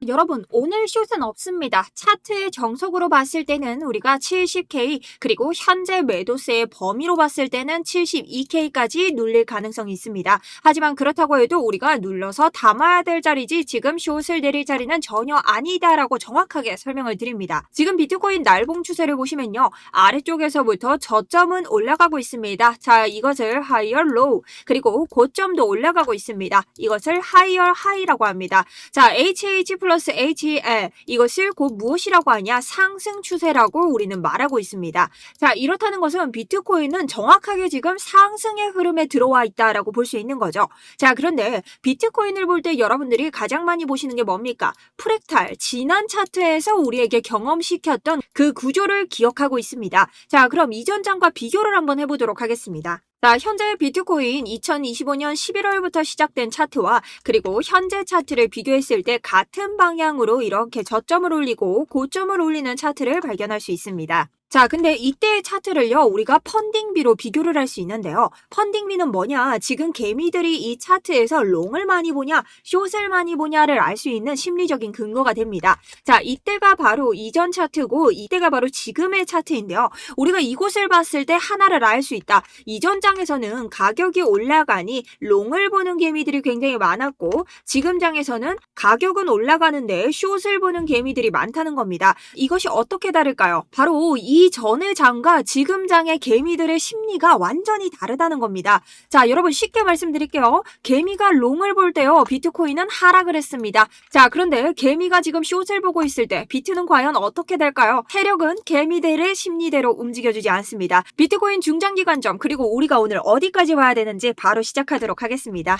여러분, 오늘 숏은 없습니다. 차트의 정석으로 봤을 때는 우리가 70K 그리고 현재 매도세의 범위로 봤을 때는 72K까지 눌릴 가능성이 있습니다. 하지만 그렇다고 해도 우리가 눌러서 담아야 될 자리지 지금 숏을 내릴 자리는 전혀 아니다라고 정확하게 설명을 드립니다. 지금 비트코인 날봉 추세를 보시면요. 아래쪽에서부터 저점은 올라가고 있습니다. 자, 이것을 higher low 그리고 고점도 올라가고 있습니다. 이것을 higher high라고 합니다. 자, HH 플러스 HEL 이것을 곧 무엇이라고 하냐? 상승 추세라고 우리는 말하고 있습니다. 자, 이렇다는 것은 비트코인은 정확하게 지금 상승의 흐름에 들어와 있다라고 볼 수 있는 거죠. 자, 그런데 비트코인을 볼 때 여러분들이 가장 많이 보시는 게 뭡니까? 프랙탈, 지난 차트에서 우리에게 경험시켰던 그 구조를 기억하고 있습니다. 자, 그럼 이전 장과 비교를 한번 해보도록 하겠습니다. 자, 현재 비트코인 2025년 11월부터 시작된 차트와 그리고 현재 차트를 비교했을 때 같은 방향으로 이렇게 저점을 올리고 고점을 올리는 차트를 발견할 수 있습니다. 자, 근데 이때의 차트를요, 우리가 펀딩비로 비교를 할 수 있는데요. 펀딩비는 뭐냐? 지금 개미들이 이 차트에서 롱을 많이 보냐, 숏을 많이 보냐를 알 수 있는 심리적인 근거가 됩니다. 자, 이때가 바로 이전 차트고 이때가 바로 지금의 차트인데요. 우리가 이곳을 봤을 때 하나를 알 수 있다. 이전 장에서는 가격이 올라가니 롱을 보는 개미들이 굉장히 많았고 지금 장에서는 가격은 올라가는데 숏을 보는 개미들이 많다는 겁니다. 이것이 어떻게 다를까요? 바로 이 전의 장과 지금 장의 개미들의 심리가 완전히 다르다는 겁니다. 자, 여러분 쉽게 말씀드릴게요. 개미가 롱을 볼 때요. 비트코인은 하락을 했습니다. 자, 그런데 개미가 지금 숏을 보고 있을 때 비트는 과연 어떻게 될까요? 세력은 개미들의 심리대로 움직여주지 않습니다. 비트코인 중장기 관점 그리고 우리가 오늘 어디까지 봐야 되는지 바로 시작하도록 하겠습니다.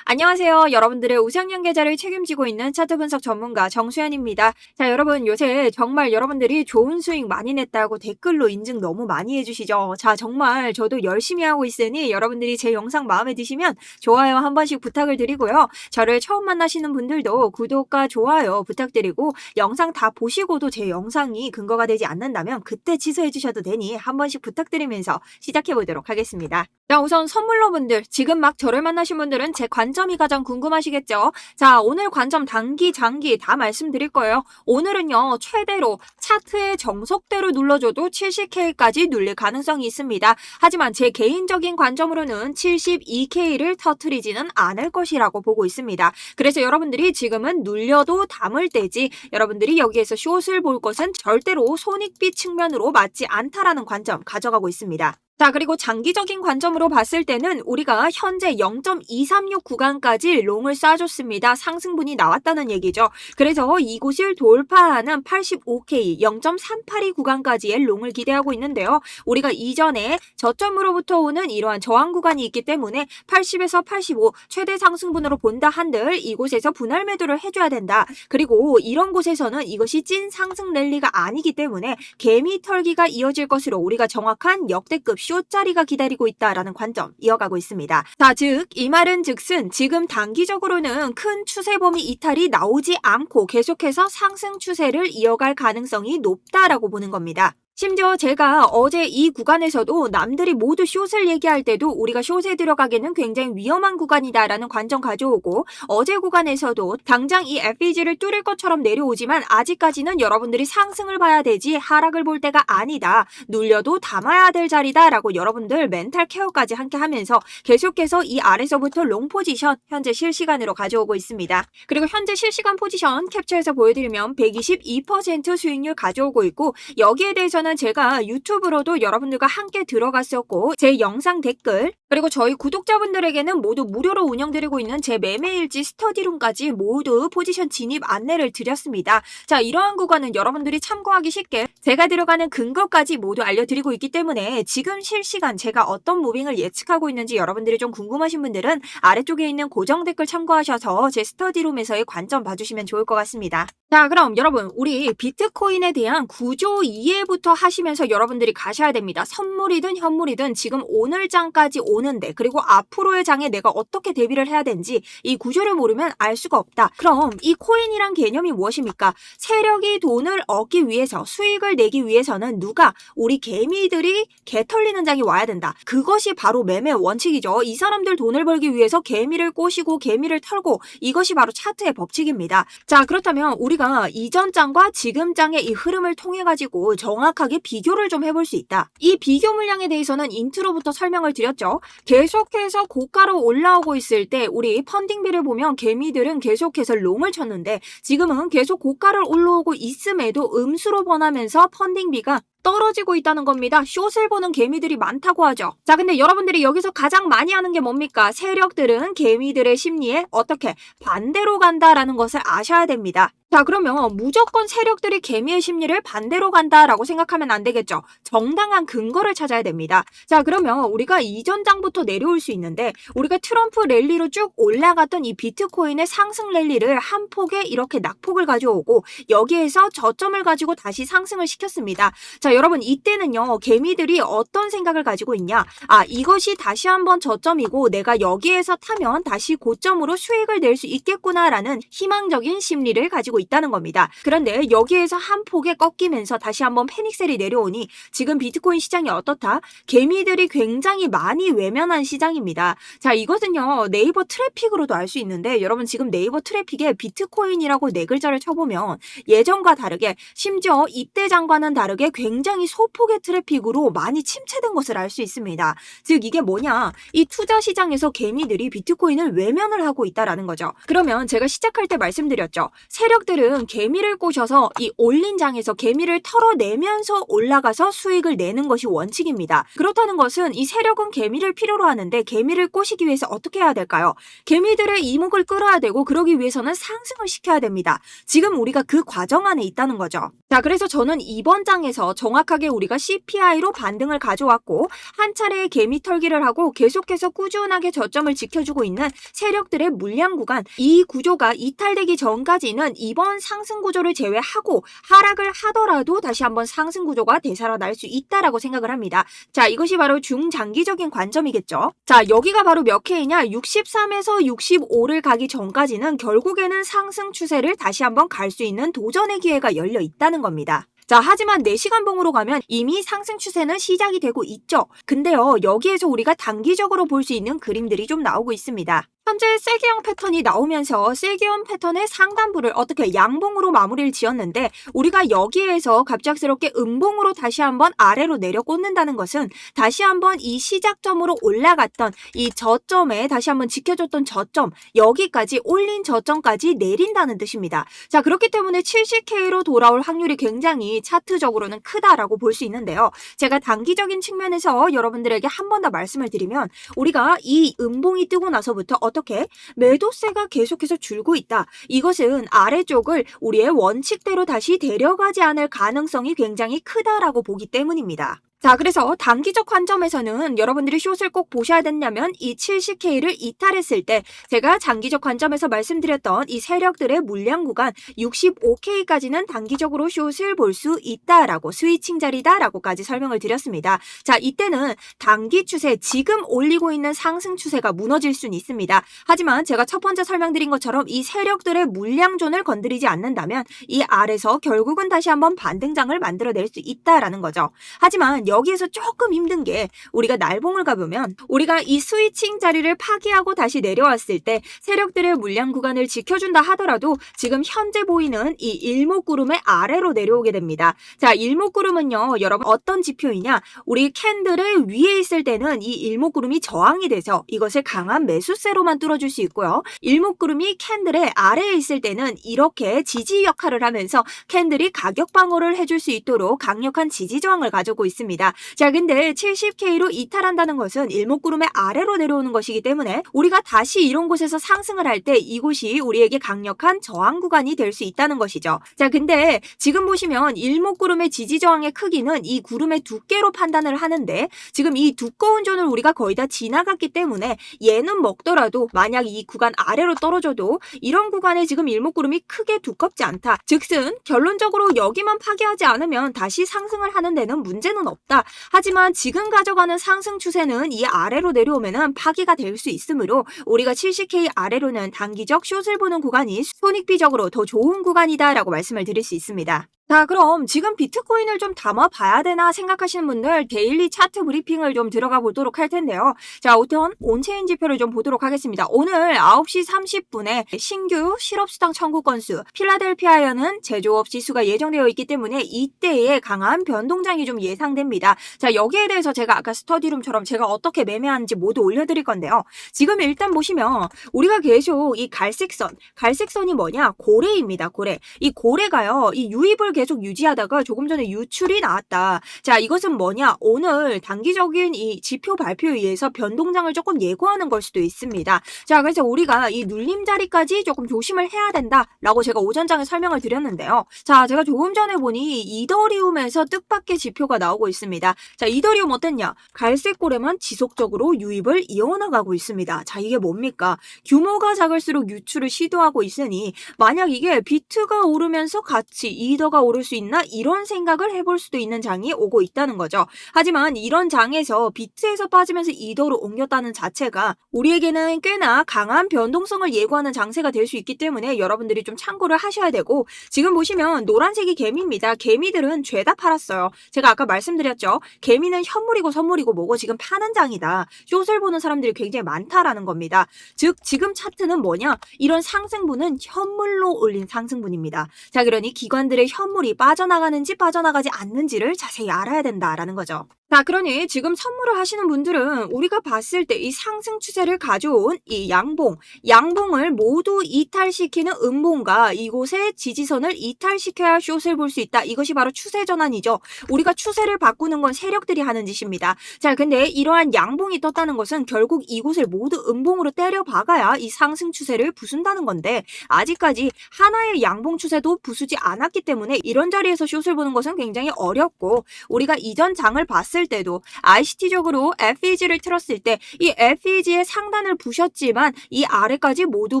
안녕하세요. 여러분들의 우상향 계좌를 책임지고 있는 차트 분석 전문가 정수연입니다. 자, 여러분 요새 정말 여러분들이 좋은 수익 많이 냈다고 댓글로 인증 너무 많이 해주시죠. 자, 정말 저도 열심히 하고 있으니 여러분들이 제 영상 마음에 드시면 좋아요 한 번씩 부탁을 드리고요. 저를 처음 만나시는 분들도 구독과 좋아요 부탁드리고 영상 다 보시고도 제 영상이 근거가 되지 않는다면 그때 취소해 주셔도 되니 한 번씩 부탁드리면서 시작해 보도록 하겠습니다. 자, 우선 선물로 분들, 지금 막 저를 만나신 분들은 제 관점이 가장 궁금하시겠죠? 자, 오늘 관점 단기, 장기 다 말씀드릴 거예요. 오늘은요, 최대로 차트의 정석대로 눌러줘도 70K까지 눌릴 가능성이 있습니다. 하지만 제 개인적인 관점으로는 72K를 터트리지는 않을 것이라고 보고 있습니다. 그래서 여러분들이 지금은 눌려도 담을 때지 여러분들이 여기에서 숏을 볼 것은 절대로 손익비 측면으로 맞지 않다라는 관점 가져가고 있습니다. 자, 그리고 장기적인 관점으로 봤을 때는 우리가 현재 0.236 구간까지 롱을 쏴줬습니다. 상승분이 나왔다는 얘기죠. 그래서 이곳을 돌파하는 85K 0.382 구간까지의 롱을 기대하고 있는데요. 우리가 이전에 저점으로부터 오는 이러한 저항 구간이 있기 때문에 80에서 85 최대 상승분으로 본다 한들 이곳에서 분할 매도를 해줘야 된다. 그리고 이런 곳에서는 이것이 찐 상승 랠리가 아니기 때문에 개미 털기가 이어질 것으로 우리가 정확한 역대급 숏자리가 기다리고 있다라는 관점 이어가고 있습니다. 자, 즉 이 말은 즉슨 지금 단기적으로는 큰 추세범위 이탈이 나오지 않고 계속해서 상승 추세를 이어갈 가능성이 높다라고 보는 겁니다. 심지어 제가 어제 이 구간에서도 남들이 모두 숏을 얘기할 때도 우리가 숏에 들어가기는 굉장히 위험한 구간이다라는 관점 가져오고 어제 구간에서도 당장 이 FEG를 뚫을 것처럼 내려오지만 아직까지는 여러분들이 상승을 봐야 되지 하락을 볼 때가 아니다. 눌려도 담아야 될 자리다 라고 여러분들 멘탈 케어까지 함께 하면서 계속해서 이 아래서부터 롱 포지션 현재 실시간으로 가져오고 있습니다. 그리고 현재 실시간 포지션 캡처해서 보여드리면 122% 수익률 가져오고 있고 여기에 대해서는 제가 유튜브로도 여러분들과 함께 들어갔었고 제 영상 댓글 그리고 저희 구독자분들에게는 모두 무료로 운영드리고 있는 제 매매일지 스터디룸까지 모두 포지션 진입 안내를 드렸습니다. 자, 이러한 구간은 여러분들이 참고하기 쉽게 제가 들어가는 근거까지 모두 알려드리고 있기 때문에 지금 실시간 제가 어떤 무빙을 예측하고 있는지 여러분들이 좀 궁금하신 분들은 아래쪽에 있는 고정 댓글 참고하셔서 제 스터디룸에서의 관점 봐주시면 좋을 것 같습니다. 자, 그럼 여러분 우리 비트코인에 대한 구조 이해부터 하시면서 여러분들이 가셔야 됩니다. 선물이든 현물이든 지금 오늘 장까지 오는데 그리고 앞으로의 장에 내가 어떻게 대비를 해야 되는지 이 구조를 모르면 알 수가 없다. 그럼 이 코인이란 개념이 무엇입니까? 세력이 돈을 얻기 위해서 수익을 내기 위해서는 누가? 우리 개미들이 개 털리는 장이 와야 된다. 그것이 바로 매매 원칙이죠. 이 사람들 돈을 벌기 위해서 개미를 꼬시고 개미를 털고 이것이 바로 차트의 법칙입니다. 자, 그렇다면 우리가 이전 장과 지금 장의 이 흐름을 통해 가지고 정확하게 비교를 좀 해볼 수 있다. 이 비교 물량에 대해서는 인트로부터 설명을 드렸죠. 계속해서 고가로 올라오고 있을 때 우리 펀딩비를 보면 개미들은 계속해서 롱을 쳤는데 지금은 계속 고가를 올라오고 있음에도 음수로 변하면서 펀딩비가 떨어지고 있다는 겁니다. 숏을 보는 개미들이 많다고 하죠. 자, 근데 여러분들이 여기서 가장 많이 하는 게 뭡니까? 세력들은 개미들의 심리에 어떻게 반대로 간다라는 것을 아셔야 됩니다. 자, 그러면 무조건 세력들이 개미의 심리를 반대로 간다라고 생각하면 안 되겠죠. 정당한 근거를 찾아야 됩니다. 자, 그러면 우리가 이전 장부터 내려올 수 있는데 우리가 트럼프 랠리로 쭉 올라갔던 이 비트코인의 상승 랠리를 한 폭에 이렇게 낙폭을 가져오고 여기에서 저점을 가지고 다시 상승을 시켰습니다. 자, 여러분 이때는요 개미들이 어떤 생각을 가지고 있냐, 이것이 다시 한번 저점이고 내가 여기에서 타면 다시 고점으로 수익을 낼 수 있겠구나라는 희망적인 심리를 가지고 있다는 겁니다. 그런데 여기에서 한 폭에 꺾이면서 다시 한번 패닉셀이 내려오니 지금 비트코인 시장이 어떻다? 개미들이 굉장히 많이 외면한 시장입니다. 자, 이것은요 네이버 트래픽으로도 알 수 있는데 여러분 지금 네이버 트래픽에 비트코인이라고 네 글자를 쳐보면 예전과 다르게 심지어 입대장과는 다르게 굉장히 소폭의 트래픽으로 많이 침체된 것을 알 수 있습니다. 즉 이게 뭐냐, 이 투자 시장에서 개미들이 비트코인을 외면을 하고 있다라는 거죠. 그러면 제가 시작할 때 말씀드렸죠. 세력들은 개미를 꼬셔서 이 올린 장에서 개미를 털어내면서 올라가서 수익을 내는 것이 원칙입니다. 그렇다는 것은 이 세력은 개미를 필요로 하는데 개미를 꼬시기 위해서 어떻게 해야 될까요? 개미들의 이목을 끌어야 되고 그러기 위해서는 상승을 시켜야 됩니다. 지금 우리가 그 과정 안에 있다는 거죠. 자, 그래서 저는 이번 장에서 정확하게 우리가 CPI로 반등을 가져왔고 한 차례의 개미 털기를 하고 계속해서 꾸준하게 저점을 지켜주고 있는 세력들의 물량 구간, 이 구조가 이탈되기 전까지는 이번 상승 구조를 제외하고 하락을 하더라도 다시 한번 상승 구조가 되살아날 수 있다라고 생각을 합니다. 자, 이것이 바로 중장기적인 관점이겠죠. 자, 여기가 바로 몇 K냐? 63에서 65를 가기 전까지는 결국에는 상승 추세를 다시 한번 갈 수 있는 도전의 기회가 열려 있다는 겁니다. 자, 하지만 4시간 봉으로 가면 이미 상승 추세는 시작이 되고 있죠. 근데요, 여기에서 우리가 단기적으로 볼 수 있는 그림들이 좀 나오고 있습니다. 현재 세기형 패턴이 나오면서 세기형 패턴의 상단부를 어떻게 양봉으로 마무리를 지었는데 우리가 여기에서 갑작스럽게 음봉으로 다시 한번 아래로 내려 꽂는다는 것은 다시 한번 이 시작점으로 올라갔던 이 저점에 다시 한번 지켜줬던 저점, 여기까지 올린 저점까지 내린다는 뜻입니다. 자, 그렇기 때문에 70K로 돌아올 확률이 굉장히 차트적으로는 크다라고 볼 수 있는데요. 제가 단기적인 측면에서 여러분들에게 한 번 더 말씀을 드리면 우리가 이 음봉이 뜨고 나서부터 어떻게 매도세가 계속해서 줄고 있다. 이것은 아래쪽을 우리의 원칙대로 다시 데려가지 않을 가능성이 굉장히 크다라고 보기 때문입니다. 자, 그래서 단기적 관점에서는 여러분들이 숏을 꼭 보셔야 된다면 이 70K를 이탈했을 때 제가 장기적 관점에서 말씀드렸던 이 세력들의 물량 구간 65K까지는 단기적으로 숏을 볼 수 있다라고, 스위칭 자리다라고까지 설명을 드렸습니다. 자, 이때는 단기 추세, 지금 올리고 있는 상승 추세가 무너질 수는 있습니다. 하지만 제가 첫 번째 설명드린 것처럼 이 세력들의 물량존을 건드리지 않는다면 이 아래서 결국은 다시 한번 반등장을 만들어낼 수 있다라는 거죠. 하지만 여기에서 조금 힘든 게 우리가 날봉을 가보면 우리가 이 스위칭 자리를 파기하고 다시 내려왔을 때 세력들의 물량 구간을 지켜준다 하더라도 지금 현재 보이는 이 일목구름의 아래로 내려오게 됩니다. 자, 일목구름은요 여러분 어떤 지표이냐, 우리 캔들의 위에 있을 때는 이 일목구름이 저항이 돼서 이것을 강한 매수세로만 뚫어줄 수 있고요, 일목구름이 캔들의 아래에 있을 때는 이렇게 지지 역할을 하면서 캔들이 가격 방어를 해줄 수 있도록 강력한 지지 저항을 가지고 있습니다. 자, 근데 70K로 이탈한다는 것은 일목구름의 아래로 내려오는 것이기 때문에 우리가 다시 이런 곳에서 상승을 할 때 이곳이 우리에게 강력한 저항 구간이 될 수 있다는 것이죠. 자, 근데 지금 보시면 일목구름의 지지 저항의 크기는 이 구름의 두께로 판단을 하는데 지금 이 두꺼운 존을 우리가 거의 다 지나갔기 때문에 얘는 먹더라도 만약 이 구간 아래로 떨어져도 이런 구간에 지금 일목구름이 크게 두껍지 않다. 즉슨 결론적으로 여기만 파괴하지 않으면 다시 상승을 하는 데는 문제는 없다. 없다. 하지만 지금 가져가는 상승 추세는 이 아래로 내려오면은 파기가 될 수 있으므로 우리가 70K 아래로는 단기적 숏을 보는 구간이 손익비적으로 더 좋은 구간이다라고 말씀을 드릴 수 있습니다. 자, 그럼 지금 비트코인을 좀 담아봐야 되나 생각하시는 분들 데일리 차트 브리핑을 좀 들어가 보도록 할 텐데요. 자, 우선 온체인 지표를 좀 보도록 하겠습니다. 오늘 9시 30분에 신규 실업수당 청구 건수, 필라델피아에는 제조업 지수가 예정되어 있기 때문에 이때에 강한 변동장이 좀 예상됩니다. 자, 여기에 대해서 제가 아까 스터디룸처럼 제가 어떻게 매매하는지 모두 올려드릴 건데요. 지금 일단 보시면 우리가 계속 이 갈색선이 뭐냐? 고래입니다. 고래. 이 고래가요. 이 유입을 계속 유지하다가 조금 전에 유출이 나왔다. 자, 이것은 뭐냐? 오늘 단기적인 이 지표 발표에 의해서 변동장을 조금 예고하는 걸 수도 있습니다. 자, 그래서 우리가 이 눌림 자리까지 조금 조심을 해야 된다라고 제가 오전장에 설명을 드렸는데요. 자, 제가 조금 전에 보니 이더리움에서 뜻밖의 지표가 나오고 있습니다. 자, 이더리움 어땠냐? 갈색 고래만 지속적으로 유입을 이어나가고 있습니다. 자, 이게 뭡니까? 규모가 작을수록 유출을 시도하고 있으니 만약 이게 비트가 오르면서 같이 이더가 오를 수 있나? 이런 생각을 해볼 수도 있는 장이 오고 있다는 거죠. 하지만 이런 장에서 비트에서 빠지면서 이더로 옮겼다는 자체가 우리에게는 꽤나 강한 변동성을 예고하는 장세가 될 수 있기 때문에 여러분들이 좀 참고를 하셔야 되고, 지금 보시면 노란색이 개미입니다. 개미들은 죄다 팔았어요. 제가 아까 말씀드렸죠. 개미는 현물이고 선물이고 뭐고 지금 파는 장이다. 숏을 보는 사람들이 굉장히 많다라는 겁니다. 즉 지금 차트는 뭐냐? 이런 상승분은 현물로 올린 상승분입니다. 자, 그러니 기관들의 현물이 빠져나가는지 빠져나가지 않는지를 자세히 알아야 된다라는 거죠. 자, 그러니 지금 선물을 하시는 분들은 우리가 봤을 때 이 상승 추세를 가져온 이 양봉을 모두 이탈시키는 음봉과 이곳의 지지선을 이탈시켜야 숏을 볼 수 있다. 이것이 바로 추세 전환이죠. 우리가 추세를 바꾸는 건 세력들이 하는 짓입니다. 자, 근데 이러한 양봉이 떴다는 것은 결국 이곳을 모두 음봉으로 때려 박아야 이 상승 추세를 부순다는 건데, 아직까지 하나의 양봉 추세도 부수지 않았기 때문에 이런 자리에서 숏을 보는 것은 굉장히 어렵고, 우리가 이전 장을 봤을 때도 ICT적으로 FEG를 틀었을 때 이 FEG의 상단을 부셨지만 이 아래까지 모두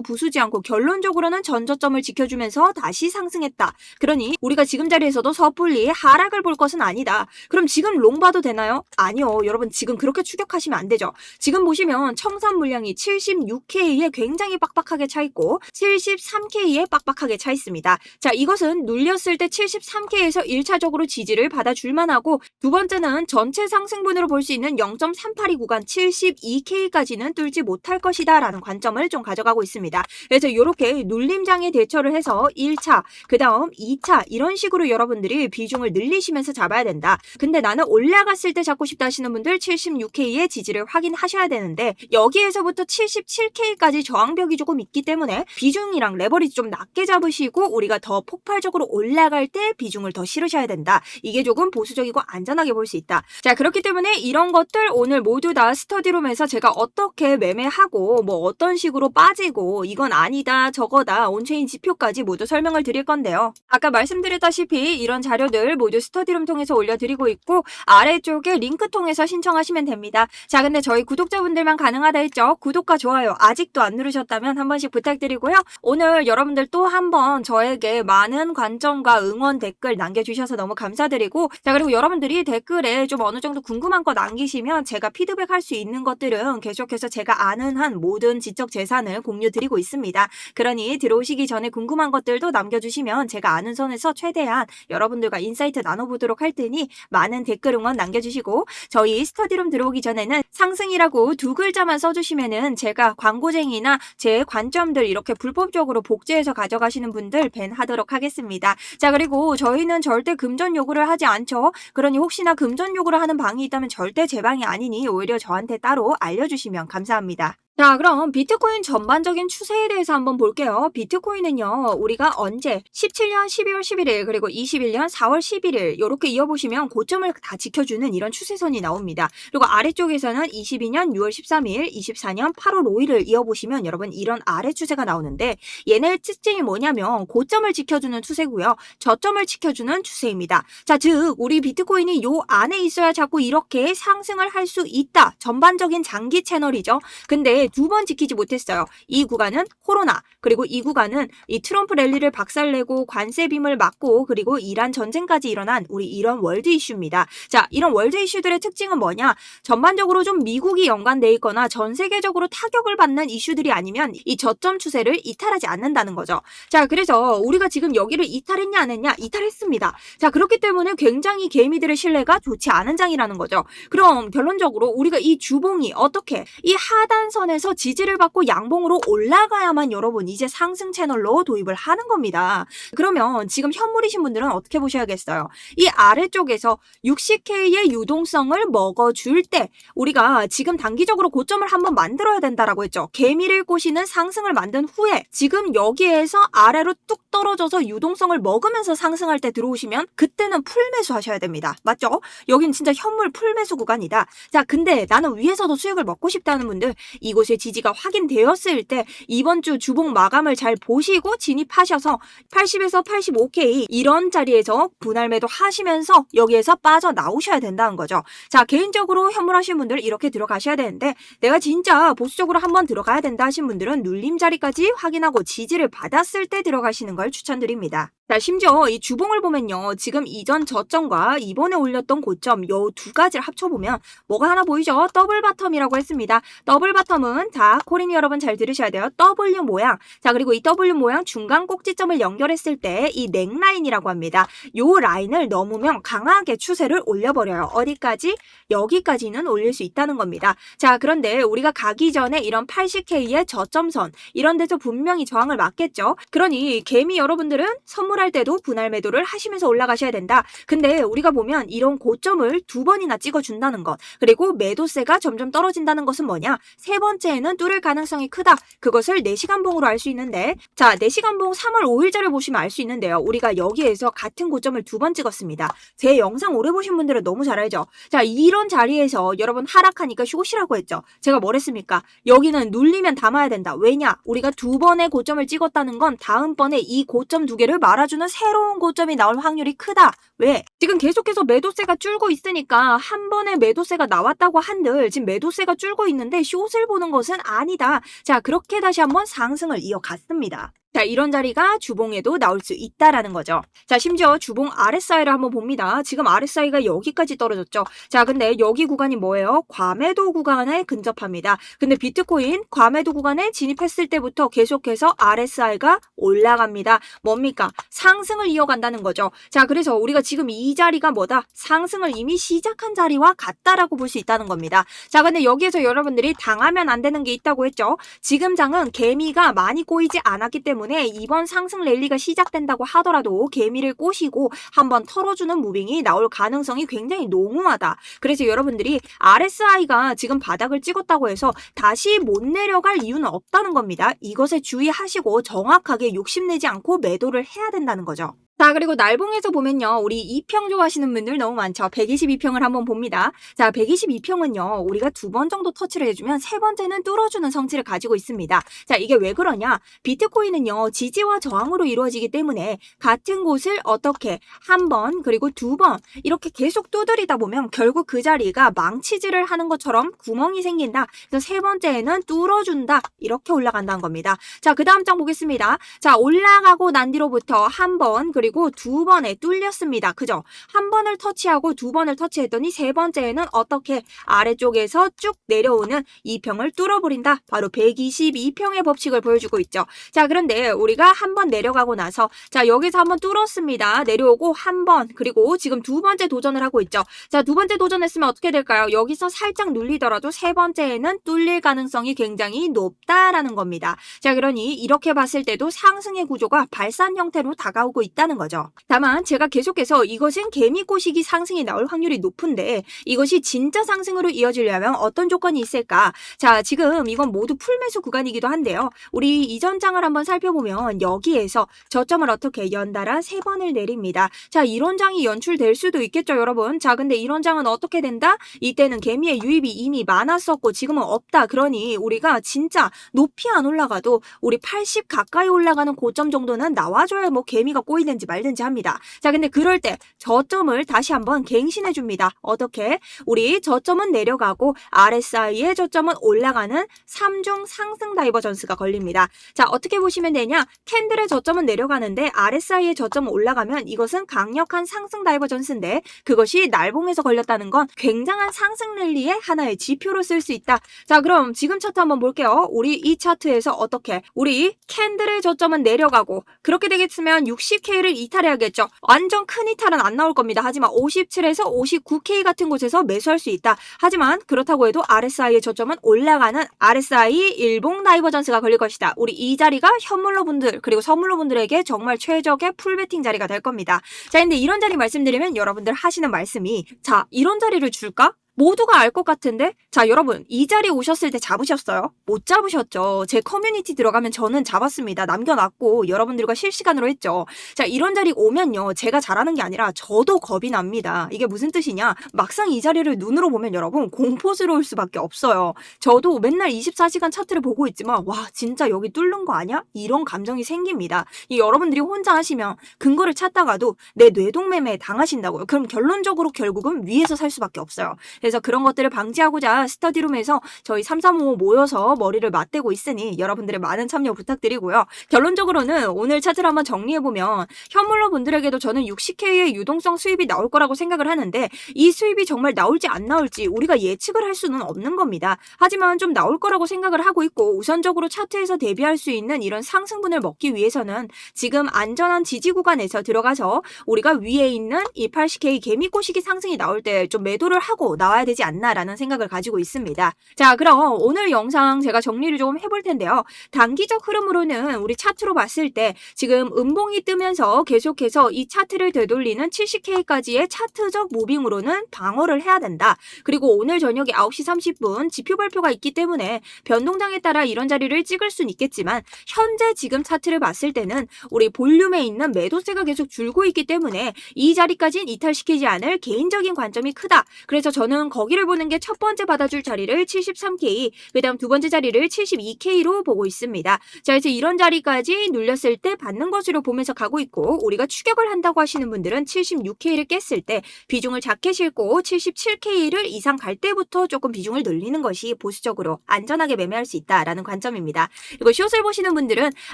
부수지 않고 결론적으로는 전저점을 지켜주면서 다시 상승했다. 그러니 우리가 지금 자리에서도 섣불리 하락을 볼 것은 아니다. 그럼 지금 롱 봐도 되나요? 아니요. 여러분 지금 그렇게 추격하시면 안 되죠. 지금 보시면 청산 물량이 76K에 굉장히 빡빡하게 차 있고 73K에 빡빡하게 차 있습니다. 자, 이것은 눌렸을 때 73K에서 1차적으로 지지를 받아줄만 하고, 두 번째는 전체 상승분으로 볼 수 있는 0.382 구간 72K까지는 뚫지 못할 것이다 라는 관점을 좀 가져가고 있습니다. 그래서 이렇게 눌림장에 대처를 해서 1차, 그 다음 2차 이런 식으로 여러분들이 비중을 늘리시면서 잡아야 된다. 근데 나는 올라갔을 때 잡고 싶다 하시는 분들 76K의 지지를 확인하셔야 되는데, 여기에서부터 77K까지 저항벽이 조금 있기 때문에 비중이랑 레버리지 좀 낮게 잡으시고 우리가 더 폭발적으로 올라갈 때 비중을 더 실으셔야 된다. 이게 조금 보수적이고 안전하게 볼 수 있다. 자, 그렇기 때문에 이런 것들 오늘 모두 다 스터디룸에서 제가 어떻게 매매하고 뭐 어떤 식으로 빠지고 이건 아니다 저거다 온체인 지표까지 모두 설명을 드릴 건데요. 아까 말씀드렸다시피 이런 자료들 모두 스터디룸 통해서 올려드리고 있고 아래쪽에 링크 통해서 신청하시면 됩니다. 자, 근데 저희 구독자분들만 가능하다 했죠. 구독과 좋아요 아직도 안 누르셨다면 한 번씩 부탁드리고요. 오늘 여러분들 또 한 번 저에게 많은 관점과 응원 댓글 남겨주셔서 너무 감사드리고, 자, 그리고 여러분들이 댓글에 좀 어느 정도 궁금한 거 남기시면 제가 피드백할 수 있는 것들은 계속해서 제가 아는 한 모든 지적 재산을 공유 드리고 있습니다. 그러니 들어오시기 전에 궁금한 것들도 남겨주시면 제가 아는 선에서 최대한 여러분들과 인사이트 나눠보도록 할 테니 많은 댓글 응원 남겨주시고, 저희 스터디룸 들어오기 전에는 상승이라고 두 글자만 써주시면은 제가 광고쟁이나 제 관점들 이렇게 불법적으로 복제해서 가져가시는 분들 밴하도록 하겠습니다. 자, 그리고 저희는 절대 금전 요구를 하지 않죠. 그러니 혹시나 금전 요구를 하는 방이 있다면 절대 제 방이 아니니 오히려 저한테 따로 알려주시면 감사합니다. 자, 그럼 비트코인 전반적인 추세에 대해서 한번 볼게요. 비트코인은요, 우리가 언제 17년 12월 11일 그리고 21년 4월 11일 이렇게 이어보시면 고점을 다 지켜주는 이런 추세선이 나옵니다. 그리고 아래쪽에서는 22년 6월 13일, 24년 8월 5일을 이어보시면 여러분 이런 아래 추세가 나오는데, 얘네의 특징이 뭐냐면 고점을 지켜주는 추세고요. 저점을 지켜주는 추세입니다. 자, 즉 우리 비트코인이 요 안에 있어야 자꾸 이렇게 상승을 할 수 있다. 전반적인 장기 채널이죠. 근데 근데 두 번 지키지 못했어요. 이 구간은 코로나, 그리고 이 구간은 이 트럼프 랠리를 박살내고 관세 빔을 맞고 그리고 이란 전쟁까지 일어난 우리 이런 월드 이슈입니다. 자, 이런 월드 이슈들의 특징은 뭐냐? 전반적으로 좀 미국이 연관돼 있거나 전 세계적으로 타격을 받는 이슈들이 아니면 이 저점 추세를 이탈하지 않는다는 거죠. 자, 그래서 우리가 지금 여기를 이탈했냐 안 했냐? 이탈했습니다. 자, 그렇기 때문에 굉장히 개미들의 신뢰가 좋지 않은 장이라는 거죠. 그럼 결론적으로 우리가 이 주봉이 어떻게 이 하단선에서 지지를 받고 양봉으로 올라가야만 여러분 이제 상승 채널로 도입을 하는 겁니다. 그러면 지금 현물이신 분들은 어떻게 보셔야겠어요? 이 아래쪽에서 60K의 유동성을 먹어줄 때 우리가 지금 단기적으로 고점을 한번 만들어야 된다라고 했죠. 개미를 꼬시는 상승을 만든 후에 지금 여기에서 아래로 뚝 떨어져서 유동성을 먹으면서 상승할 때 들어오시면 그때는 풀매수 하셔야 됩니다. 맞죠? 여긴 진짜 현물 풀매수 구간이다. 자, 근데 나는 위에서도 수익을 먹고 싶다는 분들 이곳의 지지가 확인되었을 때 이번 주 주봉 마감을 잘 보시고 진입하셔서 80에서 85K 이런 자리에서 분할 매도 하시면서 여기에서 빠져나오셔야 된다는 거죠. 자, 개인적으로 현물하신 분들 이렇게 들어가셔야 되는데 내가 진짜 보수적으로 한번 들어가야 된다 하신 분들은 눌림 자리까지 확인하고 지지를 받았을 때 들어가시는 걸 추천드립니다. 자, 심지어 이 주봉을 보면요. 지금 이전 저점과 이번에 올렸던 고점 요 두 가지를 합쳐보면 뭐가 하나 보이죠? 더블 바텀이라고 했습니다. 더블 바텀은 자, 코린이 여러분 잘 들으셔야 돼요. W 모양. 자, 그리고 이 W 모양 중간 꼭지점을 연결했을 때 이 넥라인이라고 합니다. 요 라인을 넘으면 강하게 추세를 올려버려요. 어디까지? 여기까지는 올릴 수 있다는 겁니다. 자, 그런데 우리가 가기 전에 이런 80K의 저점선 이런 데서 분명히 저항을 맞겠죠. 그러니 개미 여러분들은 선물할 때도 분할 매도를 하시면서 올라가셔야 된다. 근데 우리가 보면 이런 고점을 두 번이나 찍어준다는 것 그리고 매도세가 점점 떨어진다는 것은 뭐냐? 세 번째에는 뚫을 가능성이 크다. 그것을 4시간 봉으로 알 수 있는데 자, 4시간 봉 3월 5일자를 보시면 알 수 있는데요. 우리가 여기에서 같은 고점을 두 번 찍었습니다. 제 영상 오래 보신 분들은 너무 잘 알죠? 자, 이런 자리에서 여러분 하락하니까 숏이라고 했죠. 제가 뭘 했습니까? 여기는 눌리면 담아야 된다. 왜냐? 우리가 두 번의 고점을 찍었다는 건 다음번에 이 고점 두 개를 말아주는 새로운 고점이 나올 확률이 크다. 왜? 지금 계속해서 매도세가 줄고 있으니까 한 번에 매도세가 나왔다고 한들 지금 매도세가 줄고 있는데 숏을 보는 것은 아니다. 자, 그렇게 다시 한번 상승을 이어갔습니다. 자, 이런 자리가 주봉에도 나올 수 있다라는 거죠. 자, 심지어 주봉 RSI를 한번 봅니다. 지금 RSI가 여기까지 떨어졌죠. 자, 근데 여기 구간이 뭐예요? 과매도 구간에 근접합니다. 근데 비트코인 과매도 구간에 진입했을 때부터 계속해서 RSI가 올라갑니다. 뭡니까? 상승을 이어간다는 거죠. 자, 그래서 우리가 지금 이 자리가 뭐다? 상승을 이미 시작한 자리와 같다라고 볼 수 있다는 겁니다. 자, 근데 여기에서 여러분들이 당하면 안 되는 게 있다고 했죠. 지금 장은 개미가 많이 꼬이지 않았기 때문에 이번 상승 랠리가 시작된다고 하더라도 개미를 꼬시고 한번 털어주는 무빙이 나올 가능성이 굉장히 농후하다. 그래서 여러분들이 RSI가 지금 바닥을 찍었다고 해서 다시 못 내려갈 이유는 없다는 겁니다. 이것에 주의하시고 정확하게 욕심내지 않고 매도를 해야 된다는 거죠. 자, 그리고 날봉에서 보면요. 우리 2평 좋아하시는 분들 너무 많죠. 122평을 한번 봅니다. 자, 122평은요. 우리가 두 번 정도 터치를 해주면 세 번째는 뚫어주는 성질을 가지고 있습니다. 자, 이게 왜 그러냐? 비트코인은요. 지지와 저항으로 이루어지기 때문에 같은 곳을 어떻게 한 번 그리고 두 번 이렇게 계속 두드리다 보면 결국 그 자리가 망치질을 하는 것처럼 구멍이 생긴다. 그래서 세 번째에는 뚫어준다. 이렇게 올라간다는 겁니다. 자, 그 다음 장 보겠습니다. 자, 올라가고 난 뒤로부터 한 번 그리고 두 번에 뚫렸습니다. 그죠? 한 번을 터치하고 두 번을 터치했더니 세 번째에는 어떻게 아래쪽에서 쭉 내려오는 2평을 뚫어버린다. 바로 122평의 법칙을 보여주고 있죠. 자, 그런데 우리가 한 번 내려가고 나서 자, 여기서 한번 뚫었습니다. 내려오고 한 번 그리고 지금 두 번째 도전을 하고 있죠. 자, 두 번째 도전했으면 어떻게 될까요? 여기서 살짝 눌리더라도 세 번째에는 뚫릴 가능성이 굉장히 높다라는 겁니다. 자, 그러니 이렇게 봤을 때도 상승의 구조가 발산 형태로 다가오고 있다는 거죠. 다만 제가 계속해서 이것은 개미 꼬시기 상승이 나올 확률이 높은데 이것이 진짜 상승으로 이어지려면 어떤 조건이 있을까? 자, 지금 이건 모두 풀매수 구간이기도 한데요. 우리 이전 장을 한번 살펴보면 여기에서 저점을 어떻게 연달아 3번을 내립니다. 자, 이런 장이 연출될 수도 있겠죠, 여러분. 자, 근데 이런 장은 어떻게 된다? 이때는 개미의 유입이 이미 많았었고 지금은 없다. 그러니 우리가 진짜 높이 안 올라가도 우리 80 가까이 올라가는 고점 정도는 나와줘야 뭐 개미가 꼬이는지 말든지 합니다. 자, 근데 그럴 때 저점을 다시 한번 갱신해 줍니다. 어떻게? 우리 저점은 내려가고 RSI의 저점은 올라가는 3중 상승 다이버전스가 걸립니다. 자, 어떻게 보시면 되냐? 캔들의 저점은 내려가는데 RSI의 저점은 올라가면 이것은 강력한 상승 다이버전스인데 그것이 날봉에서 걸렸다는 건 굉장한 상승 랠리의 하나의 지표로 쓸 수 있다. 자, 그럼 지금 차트 한번 볼게요. 우리 이 차트에서 어떻게? 우리 캔들의 저점은 내려가고 그렇게 되겠으면 60K를 이탈해야겠죠. 완전 큰 이탈은 안 나올 겁니다. 하지만 57에서 59K 같은 곳에서 매수할 수 있다. 하지만 그렇다고 해도 RSI의 저점은 올라가는 RSI 일봉 다이버전스가 걸릴 것이다. 우리 이 자리가 현물러분들 그리고 선물러분들에게 정말 최적의 풀베팅 자리가 될 겁니다. 자, 근데 이런 자리 말씀드리면 여러분들 하시는 말씀이 자, 이런 자리를 줄까? 모두가 알 것 같은데? 자, 여러분 이 자리 오셨을 때 잡으셨어요? 못 잡으셨죠. 제 커뮤니티 들어가면 저는 잡았습니다. 남겨놨고 여러분들과 실시간으로 했죠. 자, 이런 자리 오면요. 제가 잘하는 게 아니라 저도 겁이 납니다. 이게 무슨 뜻이냐? 막상 이 자리를 눈으로 보면 여러분 공포스러울 수밖에 없어요. 저도 맨날 24시간 차트를 보고 있지만 와 진짜 여기 뚫는 거 아니야? 이런 감정이 생깁니다. 이 여러분들이 혼자 하시면 근거를 찾다가도 내 뇌동매매에 당하신다고요. 그럼 결론적으로 결국은 위에서 살 수밖에 없어요. 그래서 그런 것들을 방지하고자 스터디룸에서 저희 3355 모여서 머리를 맞대고 있으니 여러분들의 많은 참여 부탁드리고요. 결론적으로는 오늘 차트를 한번 정리해보면 현물러 분들에게도 저는 60K의 유동성 수입이 나올 거라고 생각을 하는데 이 수입이 정말 나올지 안 나올지 우리가 예측을 할 수는 없는 겁니다. 하지만 좀 나올 거라고 생각을 하고 있고 우선적으로 차트에서 대비할 수 있는 이런 상승분을 먹기 위해서는 지금 안전한 지지 구간에서 들어가서 우리가 위에 있는 이 80K 개미꼬시기 상승이 나올 때 좀 매도를 하고 나와야 되지 않나라는 생각을 가지고 있습니다. 자, 그럼 오늘 영상 제가 정리를 좀 해볼 텐데요. 단기적 흐름으로는 우리 차트로 봤을 때 지금 음봉이 뜨면서 계속해서 이 차트를 되돌리는 70K까지의 차트적 무빙으로는 방어를 해야 된다. 그리고 오늘 저녁에 9시 30분 지표 발표가 있기 때문에 변동장에 따라 이런 자리를 찍을 수는 있겠지만 현재 지금 차트를 봤을 때는 우리 볼륨에 있는 매도세가 계속 줄고 있기 때문에 이 자리까지는 이탈시키지 않을 개인적인 관점이 크다. 그래서 저는 거기를 보는 게 첫 번째 받아줄 자리를 73K, 그 다음 두 번째 자리를 72K로 보고 있습니다. 자, 그래서 이런 자리까지 눌렸을 때 받는 것으로 보면서 가고 있고 우리가 추격을 한다고 하시는 분들은 76K를 깼을 때 비중을 작게 싣고 77K를 이상 갈 때부터 조금 비중을 늘리는 것이 보수적으로 안전하게 매매할 수 있다라는 관점입니다. 그리고 숏을 보시는 분들은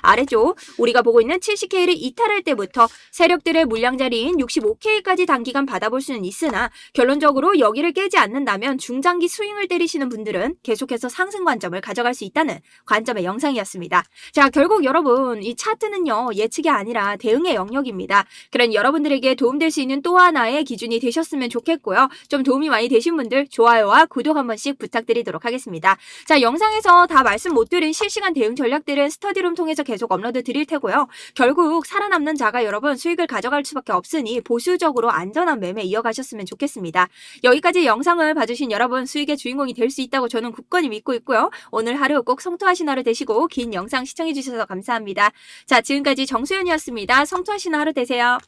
아래쪽 우리가 보고 있는 70K를 이탈할 때부터 세력들의 물량 자리인 65K까지 단기간 받아볼 수는 있으나 결론적으로 여기를 깨지 않는다면 중장기 스윙을 때리시는 분들은 계속해서 상승 관점을 가져갈 수 있다는 관점의 영상이었습니다. 자, 결국 여러분 이 차트는요 예측이 아니라 대응의 영역입니다. 그런 여러분들에게 도움될 수 있는 또 하나의 기준이 되셨으면 좋겠고요. 좀 도움이 많이 되신 분들 좋아요와 구독 한 번씩 부탁드리도록 하겠습니다. 자, 영상에서 다 말씀 못 드린 실시간 대응 전략들은 스터디룸 통해서 계속 업로드 드릴 테고요. 결국 살아남는 자가 여러분 수익을 가져갈 수밖에 없으니 보수적으로 안전한 매매 이어가셨으면 좋겠습니다. 여기까지 영상을 봐주신 여러분 수익의 주인공이 될 수 있다고 저는 굳건히 믿고 있고요. 오늘 하루 꼭 성투하신 하루 되시고 긴 영상 시청해주셔서 감사합니다. 자, 지금까지 정수연이었습니다. 성투하신 하루 되세요.